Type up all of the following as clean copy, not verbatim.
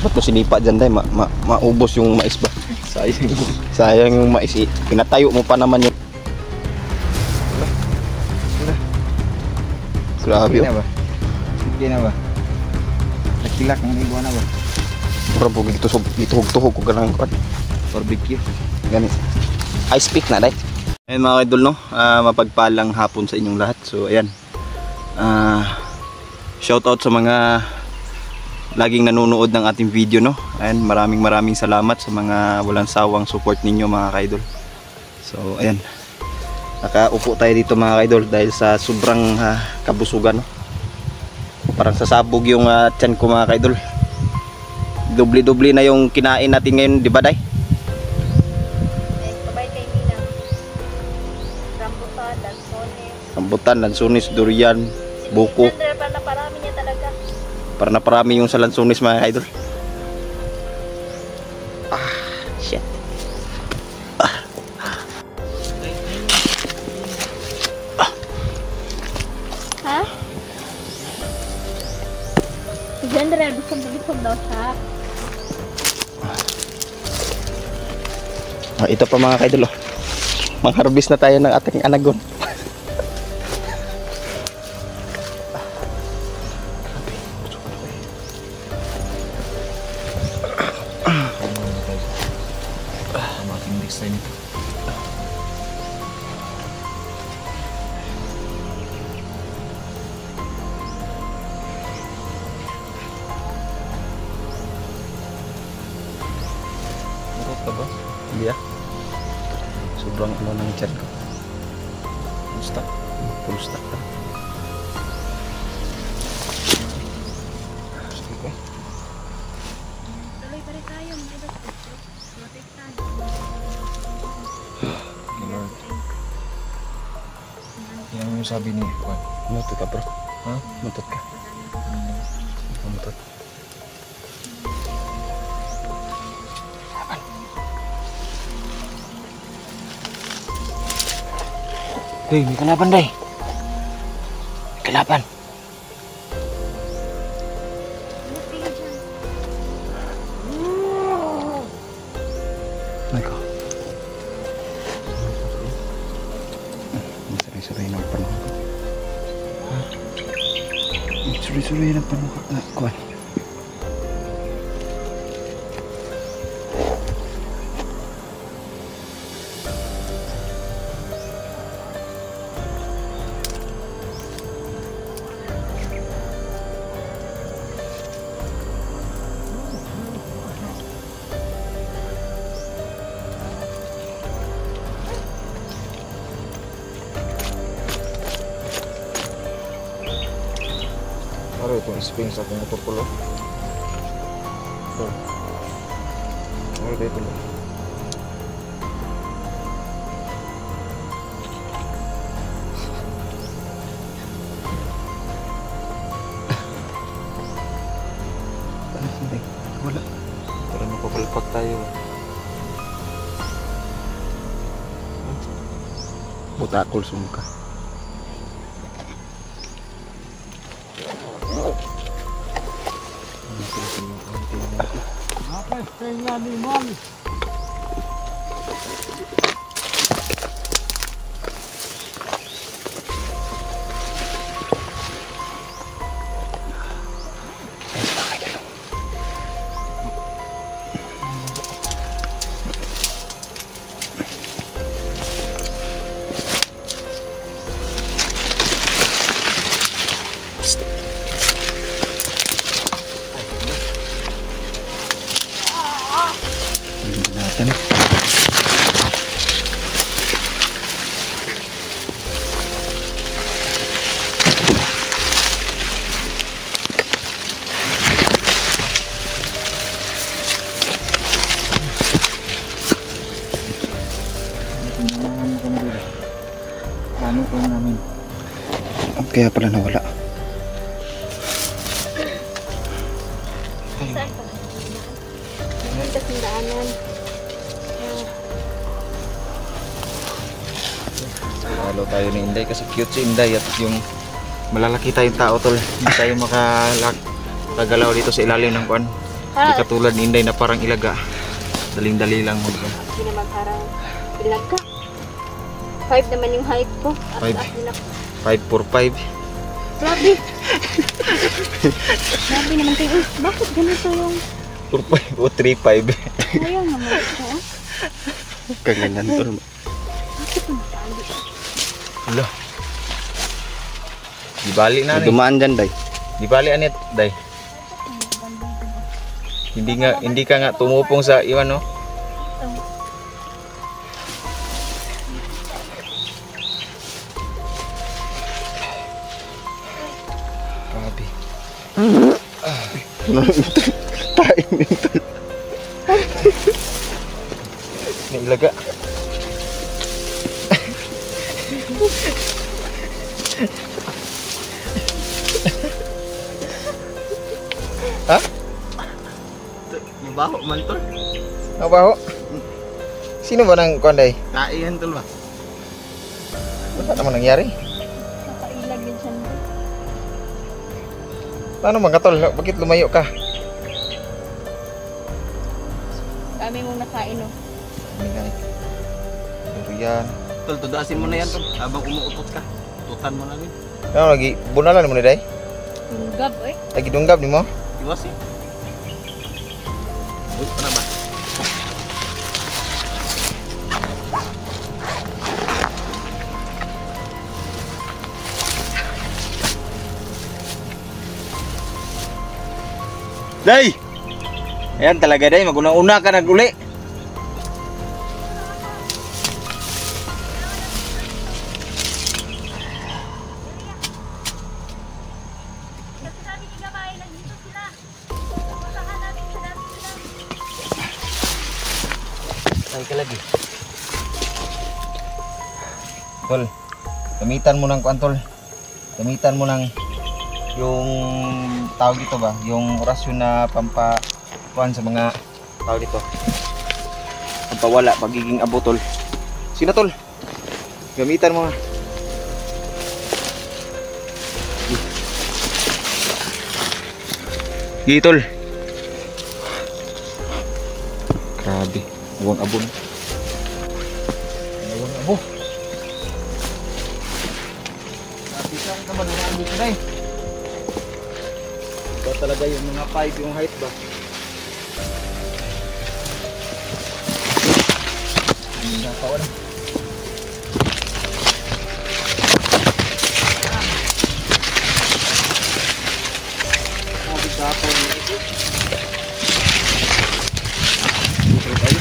Ba't mo sinipa dyan, Day? Maubos yung mais ba? Sayang. Sayang yung mais. Pinatayo mo pa naman yung... Grabe na ba? Hindi na ba? Nakilak ng iguana ba? Mura po gituhog-tuhog ko ganang kuan. Barbecue. Gani. Ice pick na, Day. Ayun mga idol, no? Mapagpalang hapon sa inyong lahat. So ayan. Shout out sa mga laging nanonood ng ating video, no? Ayan, maraming salamat sa mga walang sawang support ninyo mga ka-idol. So ayan. Nakaupo tayo dito mga ka-idol dahil sa sobrang kabusugan, no? Parang sasabog yung tiyan ko mga ka-idol. Doble-doble na yung kinain natin ngayon, di ba, Day? Rambutan, lansunis, durian, buko. Parami niya talaga. Para naparami yung sa lansunis mga idol. Shit. Ha? Si Jandra, busog daw siya. Ito pa mga idol, oh. Mang-harvest na tayo ng ating anagon. Ba? Hindi ah. Sobrang ano ng tiyan ko. Full stock ka. Tuloy pa rin tayo, mga idol. Protektan. Yan yung sabi ni Juan. Mutot ka, bro. Ha? Mutot ka. Mutot. Hey, may kalaban, Day. May kalaban. Ay ko. Suri-suri ng panukak. Suri-suri ng panukak na kuwan. Ano itong spring sa akong motor ko, lo? Ano dito, lo? Wala. Tara, mapapalpak tayo. Butakol sumka. Apa kaya ni Mom? Natin. Kaya pala nawala. Saan ka? Ngayon kasing daanan. Halo tayo ni Inday kasi cute si Inday at yung malalaki tayong tao, tol. Hindi tayo makagalaw dito sa ilalim ng kuan. Hindi katulad ni Inday na parang ilaga. Daling-dali lang mo. Hindi naman parang ilag ka. 5 naman yung height ko. At 5. taas din ako. 5'4", 5. Grabe. Grabe naman kayo. Bakit ganito yung... 4'5" o 3'5". Ayaw naman ito. Kaganyan tol. Bakit naman? Hala. Di bali na ni. Dumaan dyan, day. Di bali anit, day. Hindi ka nga tumupong sa iwan no. Grabe. Tain nito. Nailaga. Ha? Mabaho man tol. Mabaho? Sino ba nang kuanday? Tain tol ba? Ano naman nangyari? Nakailag din siya. Paano mga tol? Bakit lumayo ka? Dami mong nakain oh. Ano yan? Tol, tudasin mo na yan tol. Habang umuutot ka. Tutan mo na rin. Ano lagi? Bunalan mo ni day? Tunggab eh. Lagi dunggab ni mo? Iwas eh. Uy, ano ba? Day! Ayan talaga day, magunang-una ka nag-uli. Ay ka lagi. Tol, gamitan mo ng kuan tol. Gamitan mo ng yung tawag dito ba? Yung orasyon na kuan sa mga tawag dito. Pampawala pagiging abo tol. Sino tol? Gamitan mo. Sige tol. Grabe. Huwag abon. Huwag abo. Grabe saan ka manuhaan dito na eh. Ito talaga yung mga 5 yung height ba? Ang nakawan. Grabe kapon. Dito tayo.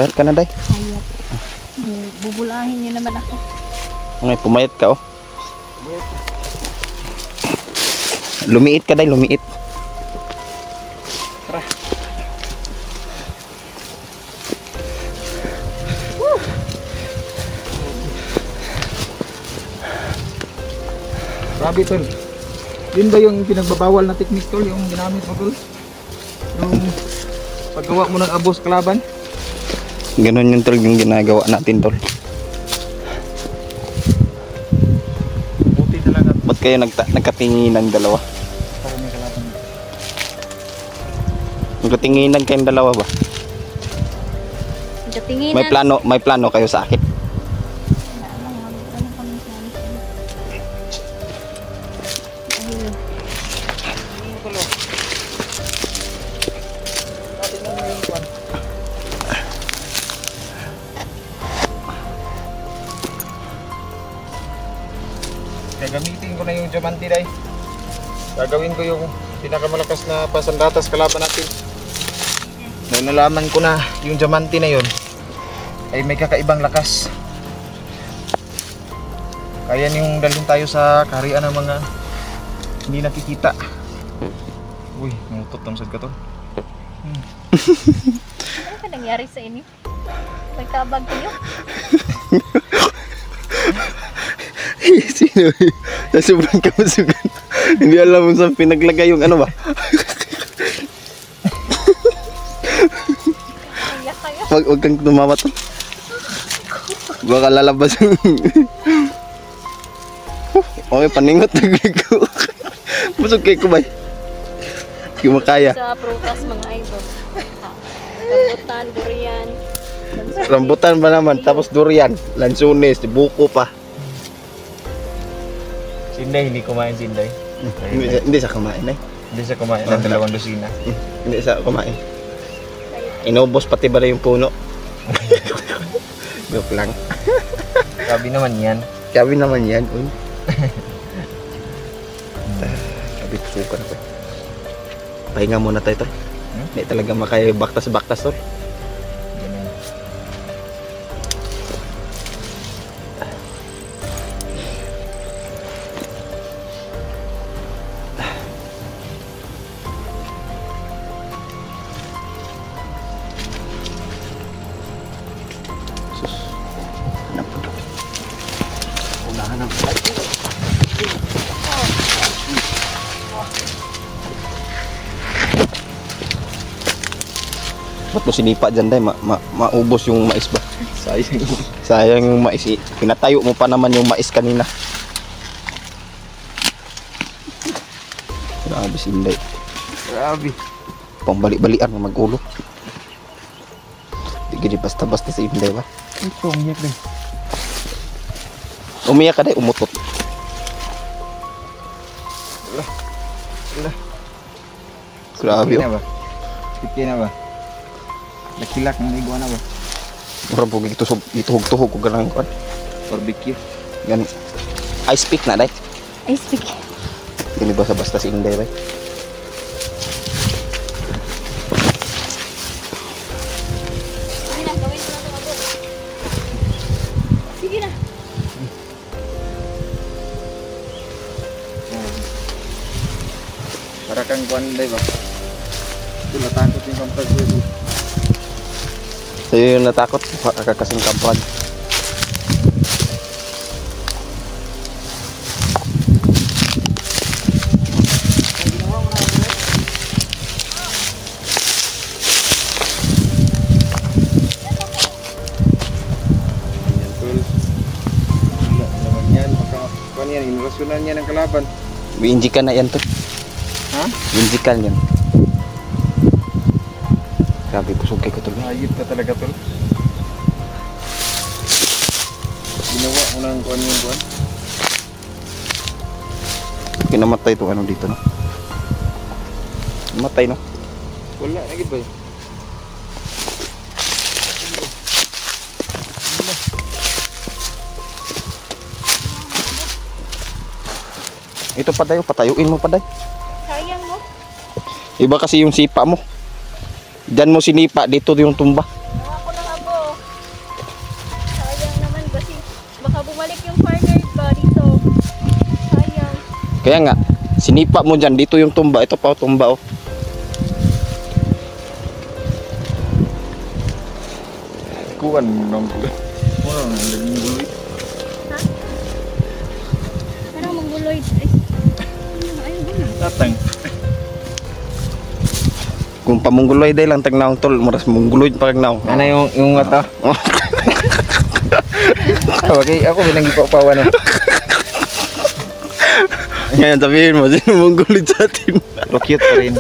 Payat ka na day. Hayat. Bubulahin niyo naman ako. Ngay pumayat ka oh. Lumiit ka day, lumiit. Tara. Grabe tol. Yun ba yung pinagbabawal na technique tol, yung ginamit mo tol? Yung paggawa mo ng abos kalaban? Ganun yung tol yung ginagawa natin tol. Buti talaga. Ba't kayo nagkatinginan dalawa? Para may kalaban. Nagkatinginan kayong dalawa ba? Katinginan. May plano kayo sa akin? Gagamitin ko na yung diamante day. Gagawin ko yung pinakamalakas na pasandatas kalaban natin. Dahil nalaman ko na yung diamante na yun ay may kakaibang lakas. Kaya niyong dalhin tayo sa kaharian ng mga hindi nakikita. Uy, nangutot tamsad ka to. Ano ka nangyari sa inyo? Nagkabag kayo? Sino? Nasubrang kamasugan. Hindi alam mo saan pinaglagay yung ano ba? Iyak kayo? Wag kang tumawa to. Baka lalabas yung... Okay, paningot na ko. Busog kayo kubay. Hindi makaya. Sa prutas mga idol. Rambutan, durian. Rambutan ba naman? Tapos durian, lansunes, buko pa. Sinday, hindi kumain Sinday. Hindi siya kumain eh. Hindi siya kumain ng 2 dosina. Hindi siya kumain. Inubos pati ba yung puno? Joke lang. Sabi naman yan. Sabi naman yan. Sabi pusukan ako. Pahinga muna tayo tol. Hindi talaga makaya baktas-baktas tol. Ganun. Sus. Hanap ko to. Unahan ng ba't mo sinipa dyan dahil maubos yung mais ba? Sayang. Sayang yung mais. Pinatayo mo pa naman yung mais kanina. Grabe si Inday. Grabe. Pambalik-balian na mag-ulo. Di gini basta-basta si Inday ba? Ito, umiyak din. Umiyak ka dahil umutot. Wala. Grabe Sikit na oh. ba? Sikit na ba? Nakilak ng iguana ba? Murang po gituhog-tuhog ko ganang kuan. Barbecue. Gan ice pick na dahil. I speak. Gini basta-basta si Inday ba? Sige na, gawin ko na ito abot. Sige na. Para kang kuanday ba? Ito natakot yung kampag ko. Sa'yo yung natakot, kakasing kampag. Yan tol. Wala naman yan. Kuan yan, inurasyonan niya ng kalaban. Binjikan na yan to. Ha? Binjikan yan. Grabe, kusog kay ko tuloy. Ayip ka talaga tol. Ginawa mo ng kuan yung kuan. Kinamatay itong ano dito no. Matay no. Wala, lagi ba? Ito pa tayo, patayuin mo pa day. Sayang mo. Iba kasi yung sipa mo. Diyan mo sinipa, dito yung tumba. Nawa ko ng abo. Sayang naman kasi baka bumalik yung partner ba dito. Sayang. Kaya nga, sinipa mo dyan, dito yung tumba. Ito pa tumba oh. Kuan nang mura nang laging guloy. Ha? Parang mangguloy. Ayun ba na? Tatang. Kung pamungguloy day lang tagnaong tol, maras mungguloy pa tagnaong. Ano yung mata? Okay, ako bilang ipapawa na. Ngayon sabihin mo, sino mungguloy sa atin? Pero cute pa rin.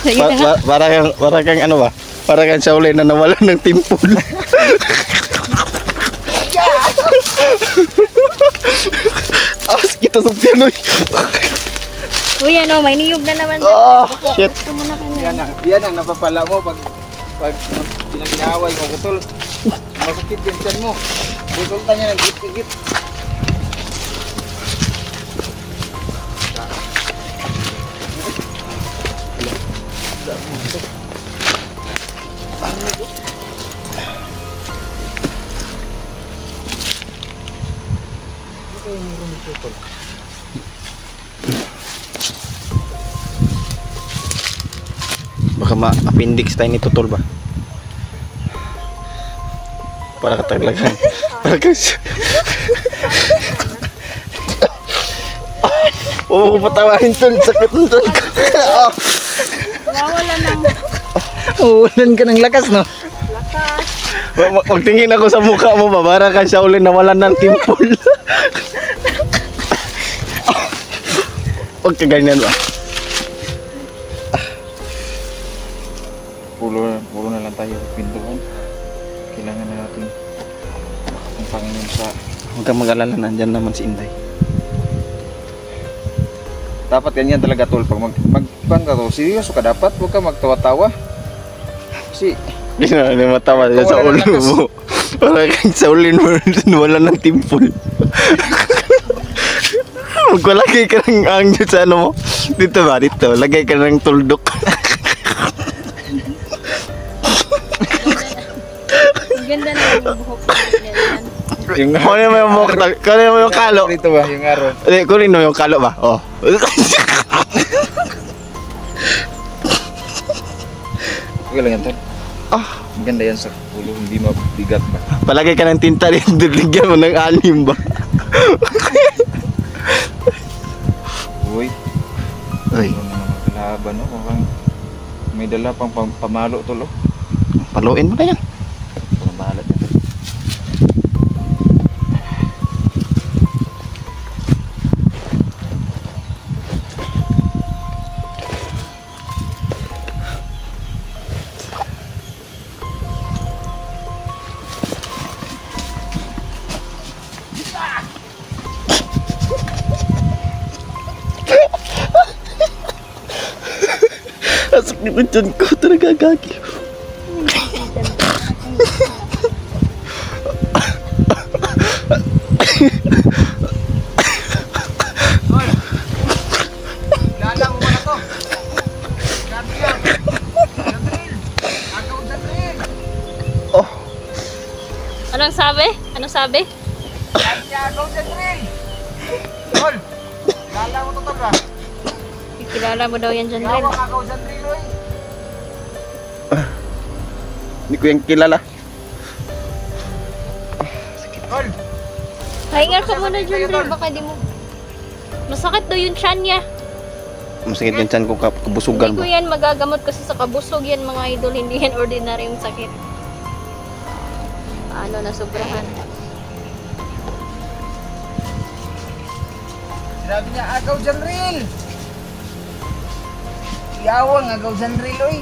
Sige na nga. Para kang ano ba? Para kang Shaolin na nawala ng timpul. Awas kita sa piano. Uy, ano, may niyog na naman. Oh, shit. Gusto mo na kanya. Yan ang napapala mo pag pinag-inaway mo kutol. Masakit yung tiyan mo. Resulta niya ng git-git. kayo yung rumiputol. Baka ma-appendix tayo nito tol ba? Para kataglagan. Para kasi... Oo, patawarin tol. Sakit ng tol ko. Wawala ng Ulan ka ng lakas, no? lakas. Magtingin ako sa mukha mo ba? Para ka siya ulit nawalan ng timpol. Huwag ka ganyan ba? Puro na lang tayo pintuan. Kailangan na natin ang Panginoon sa... Huwag kang mag-alala, nandyan naman si Inday. Dapat ganyan talaga tol. Pag magpan ka to, seryoso ka dapat. Huwag ka magtawa-tawa. Kasi Hindi na matawa yan sa ulo mo. Para kang sa ulin mo, wala ng timpol. Magwalagay ka ng angyo sa ano mo. Dito ba? Dito. Lagay ka ng tuldok. Ang ganda na yung buhok ko. yung Kunin mo yung mukha. Kunin mo yung kalo. dito ba, yung araw. Kunin mo yung kalo ba? Oh. Okay lang yan tol. Ah. Maganda yan sa ulo, hindi mabigat ba? Palagay ka ng tinta rin. Ligyan mo ng anim ba? Uy, Ay. ano naman kalaban no? Kung may dala pang pamalo tol oh. Paluin mo na yan. Pamalat yan. Asok ni dyan ko. Talaga gagi. Lala mo na to. Grabe yan. Jandril. Agaw Jandril. Oh. Anong sabi? Anong sabi? Agaw Jandril. Tol. Lala mo to tol ba? Kilala mo daw yan dyan rin. Lawak agaw Jandril oy. Hindi ko yung kilala. Tol. Pahingal ka muna dyan rin. Baka di mo... Masakit daw yung tiyan niya. Masakit yung tiyan ko kabusugan Hindi ko ba? yan magagamot kasi sa kabusog yan mga idol. Hindi yan ordinary yung sakit. Paano na sobrahan? Sinabi niya agaw Jandril. Yawang agaw Jandril oy.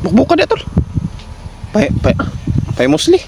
Bukbukan na tol. Pay musli.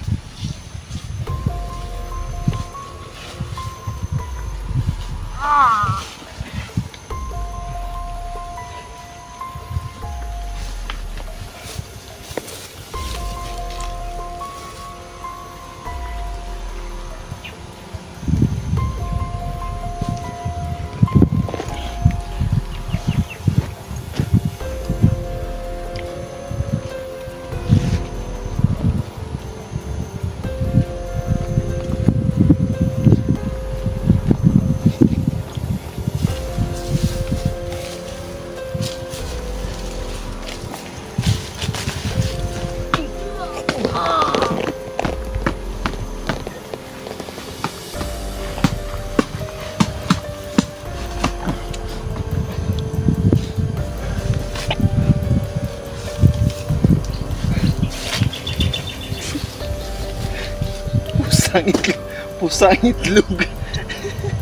Pusang itlog.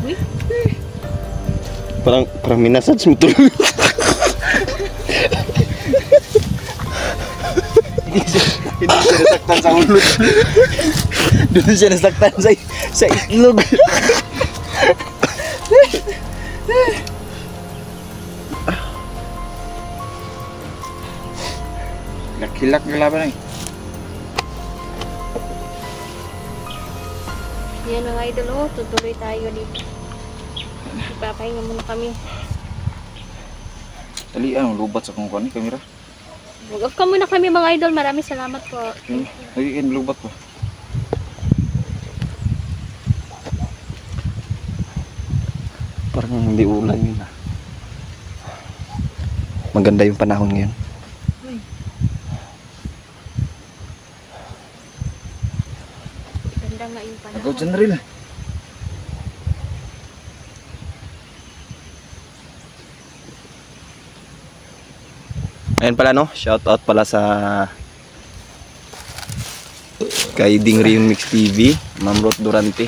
Uy. Parang minasage mo tuloy. Hindi siya nasaktan sa ulot. Doon siya nasaktan sa itlog. Hilak na laban eh. Yan mga idol, oh, tutuloy tayo dito. Ipapahinga muna kami. Dali, lubat sa kong kamera. Mag-off ka muna kami mga idol. Maraming salamat po. Nagiging lubat mo. Parang hindi ulan yun ah. Maganda yung panahon ngayon. Ganda nga yung panahon. Agaw dyan na rin. Ayan pala no, shout out pala sa kay Dingri Mix TV, Ma'am Ruth Durante,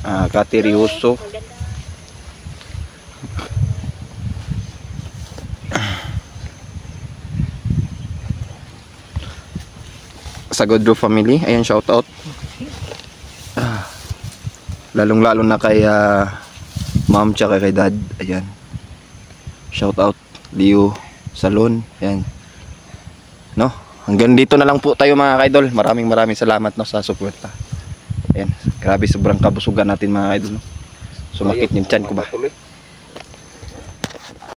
Kati Riuso, Maganda. sa Godro family. Ayan, shout out. Lalong lalo na kay ma'am tsaka kay dad. Ayan, shout out Leo Salon. Ayan, no, hanggang dito na lang po tayo mga kaidol. Maraming salamat no sa suporta. Ayan, grabe sobrang kabusugan natin mga kaidol no. Sumakit yung tiyan ko ba. Tuloy.